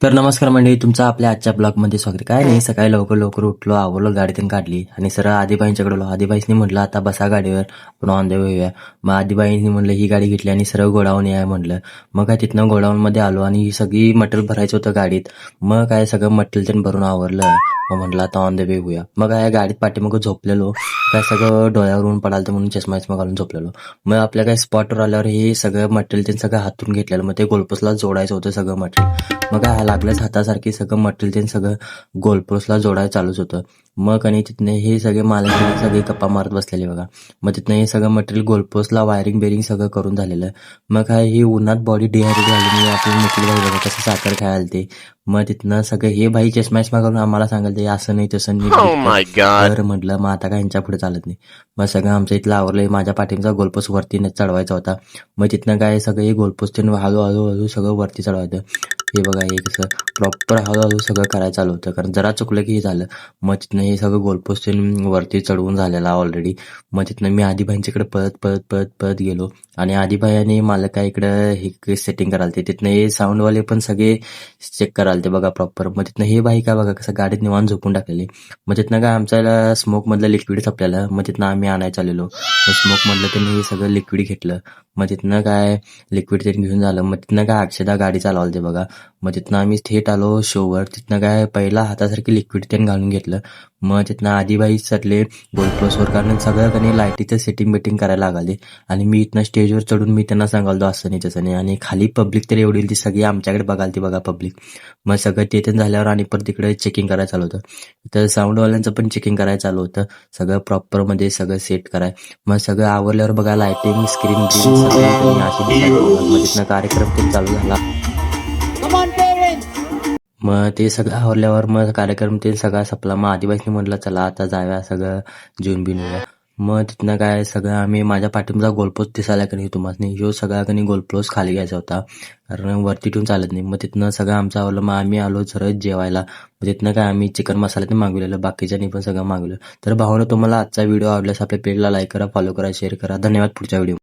तर नमस्कार मंडळी, तुमचं आपल्या आजच्या ब्लॉगमध्ये स्वागत. काय नाही, सकाळी लवकर लवकर उठलो, आवरलो, गाडीतून काढली आणि सरळ आदिबाईंच्याकडे आलो. आदिबाईंनी म्हटलं आता बसा गाडीवर, पण ऑन द वे होऊया. मग आदिबाईंनी म्हटलं ही गाडी घेतली आणि सरळ गोडाऊन या म्हटलं. मग काय तिथनं गोडाऊनमध्ये आलो आणि ही सगळी मटेरियल भरायचं होतं गाडीत. मग काय सगळं मटेरियल त्यांनी भरून आवरलं. मग म्हटलं आता ऑन द वे होऊया. मग काय गाडीत पाठीमागं झोपलेलो, काय सगळं डोळ्यावर ऊन पडालं म्हणून चष्मा घालून झोपलेलो. मग आपल्या काय स्पॉटवर आल्यावर हे सगळं मटेरियल त्यांनी सगळं हातून घेतलेलं. मग ते गोलपोस्टला जोडायचं होतं सगळं मटेरियल. मग काय लागलंच हातासारखी सगळं मटेरियल त्यांनी सगळं गोलपोस्टला जोडायला चालूच होतं. मग आणि तिथनं हे सगळे मालक सगळे गप्पा मारत बसलेले बघा. मग तिथनं हे सगळं मटेरियल गोलपोस्टला वायरिंग बेरिंग सगळं करून झालेलं. मग काय ही उन्हात बॉडी डिहायड्रेट झाली. मी आपली निखिल भाई बघा कसं साखर खायला ते. मग तिथनं सगळं हे भाई चष्मा करून आम्हाला सांगाल ते असं नाही तसं नाही. तर म्हटलं मग आता काय यांच्या पुढे चालत नाही. मग सगळं आमचं इथलं आवरलं. माझ्या पाठीचा गोलपोस्ट वरती चढवायचा होता. मग तिथनं काय सगळं हे गोलपोस्ट हळूहळू सगळं वरती चढवायचं. हे बघा हे कसं प्रॉपर हळूहळू सगळं करायला चालू होतं, कारण जरा चुकलं की हे झालं. मग तिथनं हे सगळं गोलपोस्ट वरती चढवून झालेलं ऑलरेडी. मग तिथनं मी आदिबाईंच्याकडे पळत गेलो आणि आदिबाई आणि मालकाईकडं हे सेटिंग करायला. तिथनं हे साऊंडवाले पण सगळे चेक करायला ते बघा प्रॉपर. मग तिथनं हे बाई काय बघा कसं गाडीत निवांत झोपून टाकलेले. मग तिथनं काय आमच्याला स्मोकमधलं लिक्विड संपलेलं. मग तिथनं आम्ही आणायला चाललेलो. स्मोकमधलं त्यांनी हे सगळं लिक्विड घेतलं. मग तिथनं काय लिक्विड त्यांनी घेऊन झालं. मग तिथनं काय अक्षदा गाडी चालवाल ते बघा. मग तिथनं आम्ही थेट आलो शोवर. तिथनं काय पहिला हातासारखी लिक्विड त्यांनी घालून घेतलं. मग तिथनं आदिबाई चढले गोलप्रोसवर, कारण सगळं काही लाईटीचं सेटिंग बेटिंग करायला लागले. आणि मी इथनं स्टेजवर चढून मी त्यांना सांगालो असं नाही तसं नाही. आणि खाली पब्लिक तर एवढी ती सगळी आमच्याकडे बघाल ती बघा पब्लिक. मग सगळं ते झाल्यावर आणि परत तिकडे चेकिंग करायला चालू होतं. तर साऊंडवाल्यांचं पण चेकिंग करायला चालू होतं. सगळं प्रॉपरमध्ये सगळं सेट कराय. मग सगळं आवरल्यावर बघा लाईटिंग स्क्रीन सगळं अशी दिसायला. मग तिथनं कार्यक्रम ते चालू झाला. मग ते सगळं आवरल्यावर मग कार्यक्रम ते सगळा संपला. मग आदिवासी म्हटलं चला आता जाऊया सगळं जेवून बिन येऊया. मग तिथनं काय सगळं आम्ही माझ्या पाठीचा गोलपोस्ट दिसायला की नाही तुम्हाला नाही, ह्यो सगळा की गोलपोस्ट खाली घ्यायचा होता, कारण वरती ठेवून चालत नाही. मग तिथनं सगळं आमचं आवडलं. मग आम्ही आलो सरळ जेवायला. मग तिथनं काय आम्ही चिकन मसाला ते मागवलेलं, बाकीच्यांनी पण सगळं मागवलं. तर भावानं तुम्हाला आजचा व्हिडिओ आवडल्यास आपल्या पेजला लाईक करा, फॉलो करा, शेअर करा. धन्यवाद. पुढच्या व्हिडिओ